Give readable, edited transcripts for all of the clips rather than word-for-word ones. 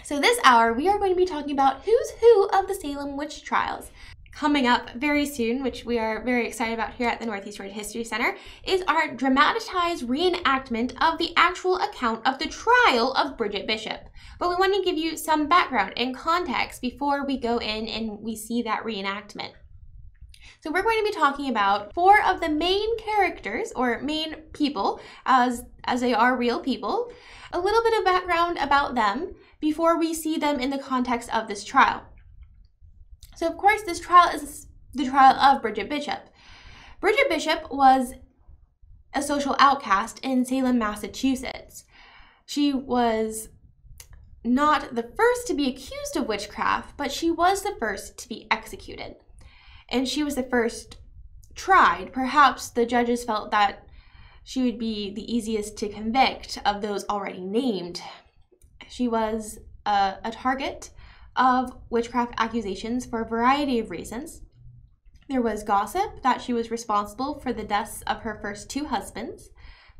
So this hour, we are going to be talking about who's who of the Salem witch trials. Coming up very soon, which we are very excited about here at the Northeast Road History Center, is our dramatized reenactment of the actual account of the trial of Bridget Bishop. But we want to give you some background and context before we go in and we see that reenactment. So we're going to be talking about 4 of the main characters, or main people, as they are real people, a little bit of background about them before we see them in the context of this trial. So of course, this trial is the trial of Bridget Bishop. Bridget Bishop was a social outcast in Salem, Massachusetts. She was not the first to be accused of witchcraft, but she was the first to be executed. And she was the first tried. Perhaps the judges felt that she would be the easiest to convict of those already named. She was a target of witchcraft accusations for a variety of reasons. There was gossip that she was responsible for the deaths of her first 2 husbands.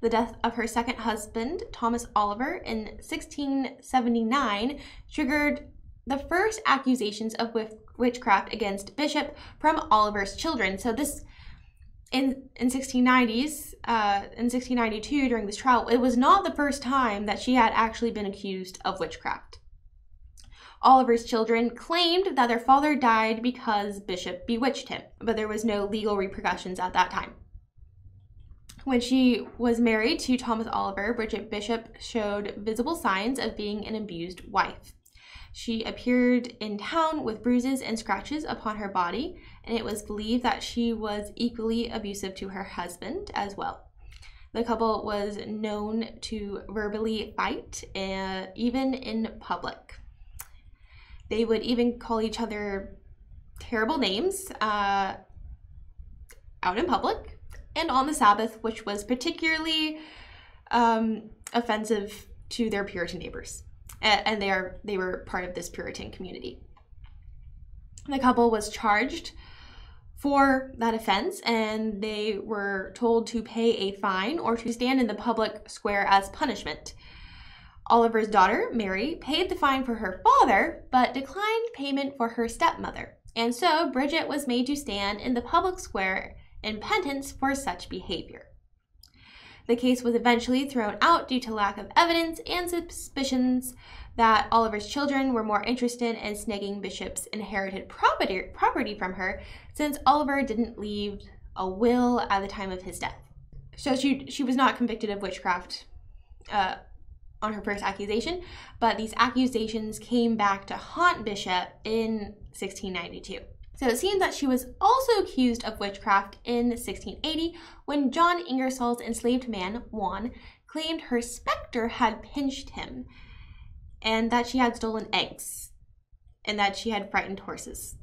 The death of her second husband, Thomas Oliver, in 1679 triggered the first accusations of witchcraft against Bishop from Oliver's children. So this, in 1692, during this trial, it was not the first time that she had actually been accused of witchcraft. Oliver's children claimed that their father died because Bishop bewitched him, but there was no legal repercussions at that time. When she was married to Thomas Oliver, Bridget Bishop showed visible signs of being an abused wife. She appeared in town with bruises and scratches upon her body, and it was believed that she was equally abusive to her husband as well. The couple was known to verbally fight, even in public. They would even call each other terrible names out in public and on the Sabbath, which was particularly offensive to their Puritan neighbors. And they were part of this Puritan community. The couple was charged for that offense, and they were told to pay a fine or to stand in the public square as punishment. Oliver's daughter, Mary, paid the fine for her father, but declined payment for her stepmother. And so Bridget was made to stand in the public square in penance for such behavior. The case was eventually thrown out due to lack of evidence and suspicions that Oliver's children were more interested in snagging Bishop's inherited property from her, since Oliver didn't leave a will at the time of his death. So she was not convicted of witchcraft on her first accusation, but these accusations came back to haunt Bishop in 1692. So it seems that she was also accused of witchcraft in 1680 when John Ingersoll's enslaved man, Juan, claimed her specter had pinched him and that she had stolen eggs and that she had frightened horses.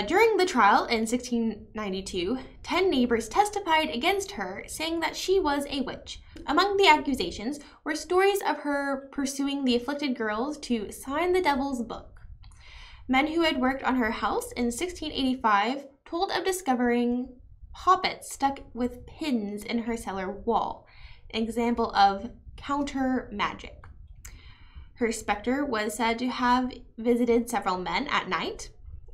During the trial in 1692, 10 neighbors testified against her, saying that she was a witch. Among the accusations were stories of her pursuing the afflicted girls to sign the devil's book. Men who had worked on her house in 1685 told of discovering poppets stuck with pins in her cellar wall, an example of counter magic. Her specter was said to have visited several men at night.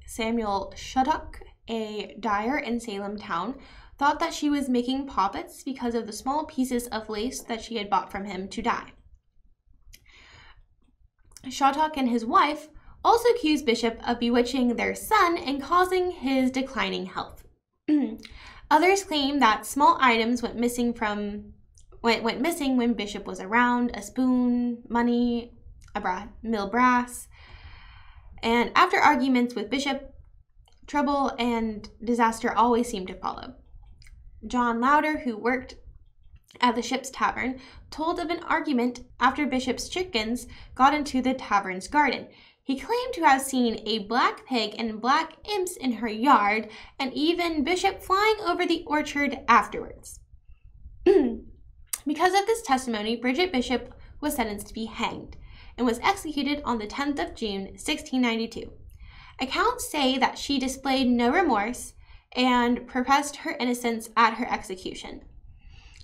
Samuel Shattuck, a dyer in Salem town, thought that she was making poppets because of the small pieces of lace that she had bought from him to dye. Shattuck and his wife also accused Bishop of bewitching their son and causing his declining health. Others claim that small items went missing when Bishop was around: a spoon, money, mill brass. And after arguments with Bishop, trouble and disaster always seemed to follow. John Louder, who worked at the Ship's Tavern, told of an argument after Bishop's chickens got into the tavern's garden. He claimed to have seen a black pig and black imps in her yard, and even Bishop flying over the orchard afterwards. Because of this testimony, Bridget Bishop was sentenced to be hanged and was executed on the 10th of June, 1692. Accounts say that she displayed no remorse and professed her innocence at her execution.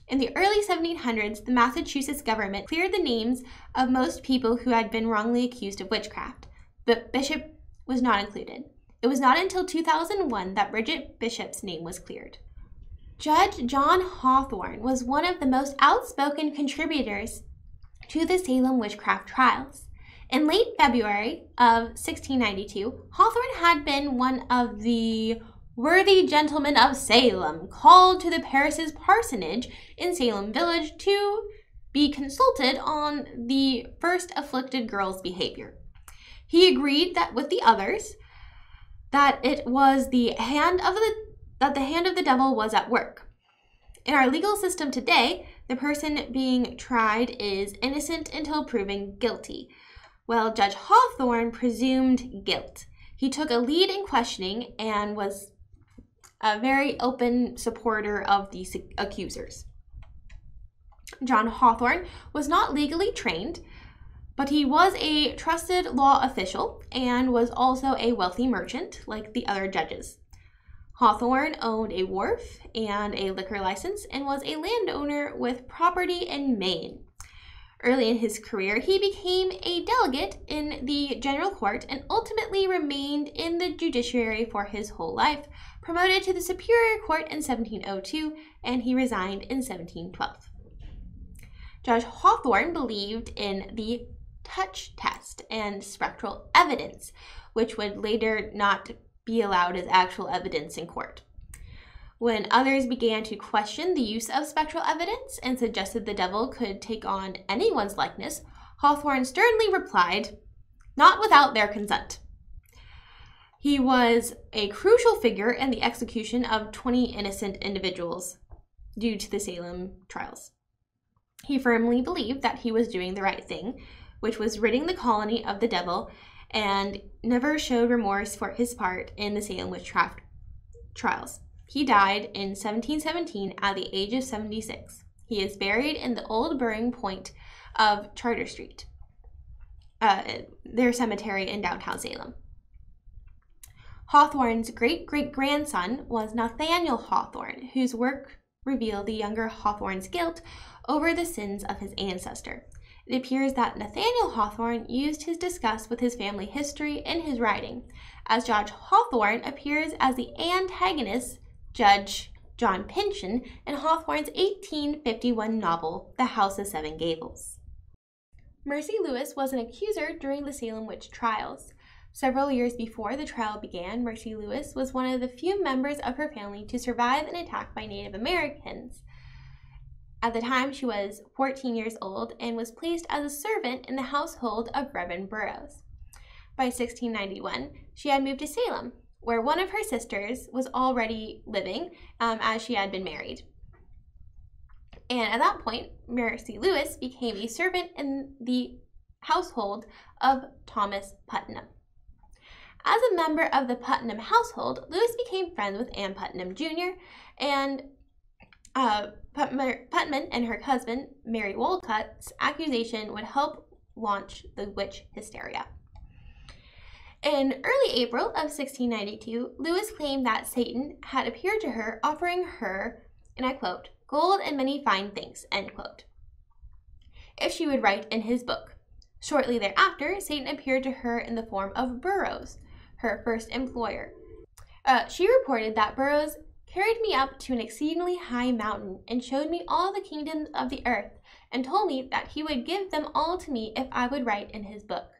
In the early 1700s, the Massachusetts government cleared the names of most people who had been wrongly accused of witchcraft, but Bishop was not included. It was not until 2001 that Bridget Bishop's name was cleared. Judge John Hawthorne was one of the most outspoken contributors to the Salem witchcraft trials. In late February of 1692, Hawthorne had been one of the worthy gentlemen of Salem called to the paris's parsonage in Salem village to be consulted on the first afflicted girl's behavior. He agreed that with the others that it was the hand of the devil was at work. In our legal system today, the person being tried is innocent until proven guilty. Well, Judge Hawthorne presumed guilt. He took a lead in questioning and was a very open supporter of the accusers. John Hawthorne was not legally trained, but he was a trusted law official and was also a wealthy merchant like the other judges. Hawthorne owned a wharf and a liquor license and was a landowner with property in Maine. Early in his career, he became a delegate in the General Court and ultimately remained in the judiciary for his whole life, promoted to the Superior Court in 1702, and he resigned in 1712. Judge Hawthorne believed in the touch test and spectral evidence, which would later not be allowed as actual evidence in court. When others began to question the use of spectral evidence and suggested the devil could take on anyone's likeness, Hawthorne sternly replied, "Not without their consent." He was a crucial figure in the execution of 20 innocent individuals due to the Salem trials. He firmly believed that he was doing the right thing, which was ridding the colony of the devil, and never showed remorse for his part in the Salem witchcraft trials. He died in 1717 at the age of 76. He is buried in the old burying point of Charter Street, their cemetery in downtown Salem. Hawthorne's great-great-grandson was Nathaniel Hawthorne, whose work revealed the younger Hawthorne's guilt over the sins of his ancestor. It appears that Nathaniel Hawthorne used his disgust with his family history in his writing, as Judge Hawthorne appears as the antagonist Judge John Pynchon in Hawthorne's 1851 novel, The House of Seven Gables. Mercy Lewis was an accuser during the Salem witch trials. Several years before the trial began, Mercy Lewis was one of the few members of her family to survive an attack by Native Americans. At the time, she was 14 years old and was placed as a servant in the household of Reverend Burroughs. By 1691, she had moved to Salem, where one of her sisters was already living, as she had been married. And at that point, Mercy Lewis became a servant in the household of Thomas Putnam. As a member of the Putnam household, Lewis became friends with Anne Putnam Jr., and Putnam and her husband, Mary Wolcott's accusation would help launch the witch hysteria. In early April of 1692, Lewis claimed that Satan had appeared to her, offering her, and I quote, "gold and many fine things," end quote, if she would write in his book. Shortly thereafter, Satan appeared to her in the form of Burroughs, her first employer. She reported that Burroughs carried me up to an exceedingly high mountain and showed me all the kingdoms of the earth and told me that he would give them all to me if I would write in his book.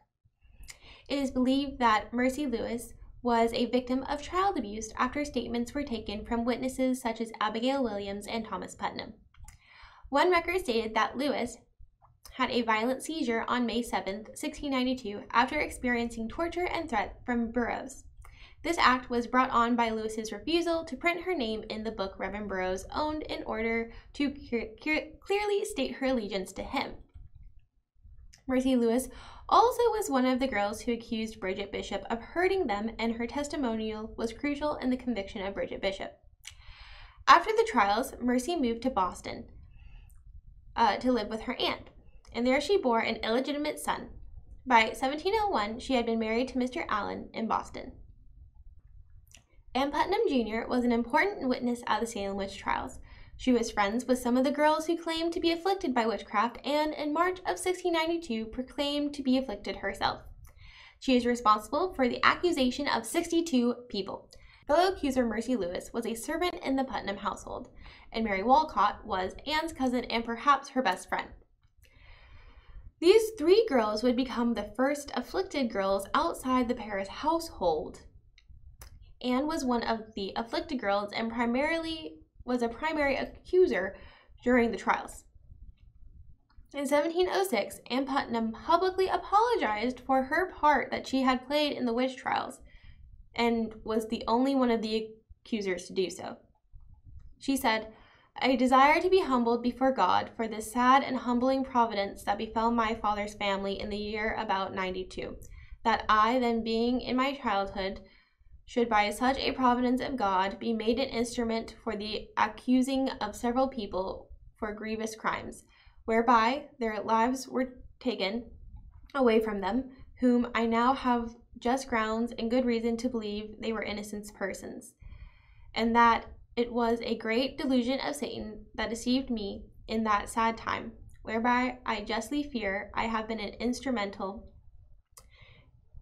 It is believed that Mercy Lewis was a victim of child abuse after statements were taken from witnesses such as Abigail Williams and Thomas Putnam. One record stated that Lewis had a violent seizure on May 7, 1692, after experiencing torture and threat from Burroughs. This act was brought on by Lewis's refusal to print her name in the book Reverend Burroughs owned in order to clearly state her allegiance to him. Mercy Lewis also was one of the girls who accused Bridget Bishop of hurting them, and her testimonial was crucial in the conviction of Bridget Bishop. After the trials, Mercy moved to Boston to live with her aunt, and there she bore an illegitimate son. By 1701, she had been married to Mr. Allen in Boston. Anne Putnam Jr. was an important witness at the Salem witch trials. She was friends with some of the girls who claimed to be afflicted by witchcraft and, in March of 1692, proclaimed to be afflicted herself. She is responsible for the accusation of 62 people. Fellow accuser Mercy Lewis was a servant in the Putnam household, and Mary Walcott was Anne's cousin and perhaps her best friend. These 3 girls would become the first afflicted girls outside the Paris household. Anne was one of the afflicted girls and was a primary accuser during the trials. In 1706, Anne Putnam publicly apologized for her part that she had played in the witch trials, and was the only one of the accusers to do so. She said, "I desire to be humbled before God for this sad and humbling providence that befell my father's family in the year about 92, that I, then being in my childhood, should by such a providence of God be made an instrument for the accusing of several people for grievous crimes, whereby their lives were taken away from them, whom I now have just grounds and good reason to believe they were innocent persons, and that it was a great delusion of Satan that deceived me in that sad time, whereby I justly fear I have been an instrumental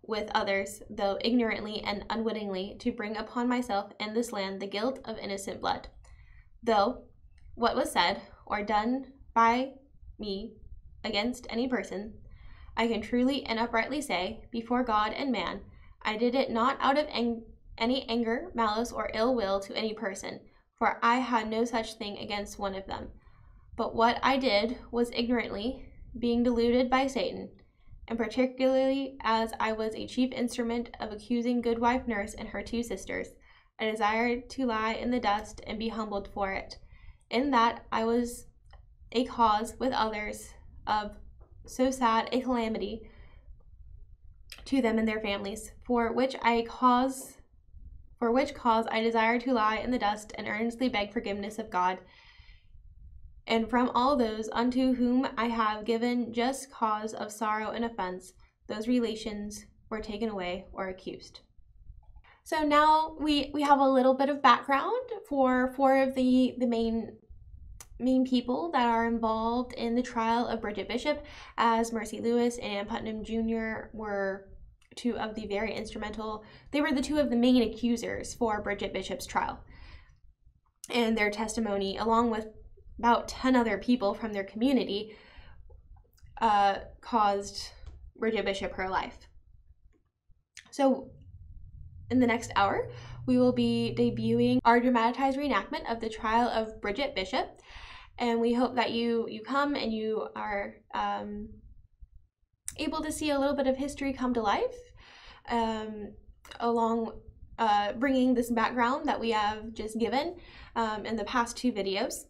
with others, though ignorantly and unwittingly, to bring upon myself and this land the guilt of innocent blood. Though what was said or done by me against any person, I can truly and uprightly say, before God and man, I did it not out of any anger, malice, or ill will to any person, for I had no such thing against one of them. But what I did was ignorantly, being deluded by Satan, and particularly as I was a chief instrument of accusing goodwife Nurse and her 2 sisters, I desired to lie in the dust and be humbled for it, in that I was a cause with others of so sad a calamity to them and their families, for which cause I desire to lie in the dust and earnestly beg forgiveness of God, and from all those unto whom I have given just cause of sorrow and offense, those relations were taken away or accused." So now we have a little bit of background for 4 of the main people that are involved in the trial of Bridget Bishop, as Mercy Lewis and Anne Putnam Jr. were 2 of the very instrumental, they were the 2 of the main accusers for Bridget Bishop's trial. And their testimony, along with about 10 other people from their community, caused Bridget Bishop her life. So in the next hour, we will be debuting our dramatized reenactment of the trial of Bridget Bishop, and we hope that you come and you are able to see a little bit of history come to life, along bringing this background that we have just given in the past 2 videos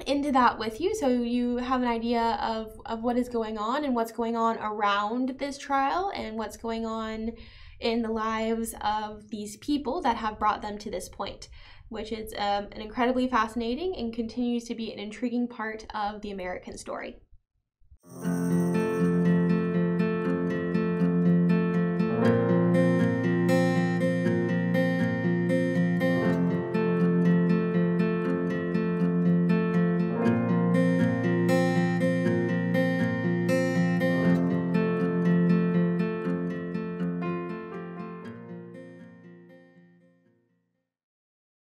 into that with you, so you have an idea of what is going on and what's going on around this trial and what's going on in the lives of these people that have brought them to this point, which is an incredibly fascinating and continues to be an intriguing part of the American story.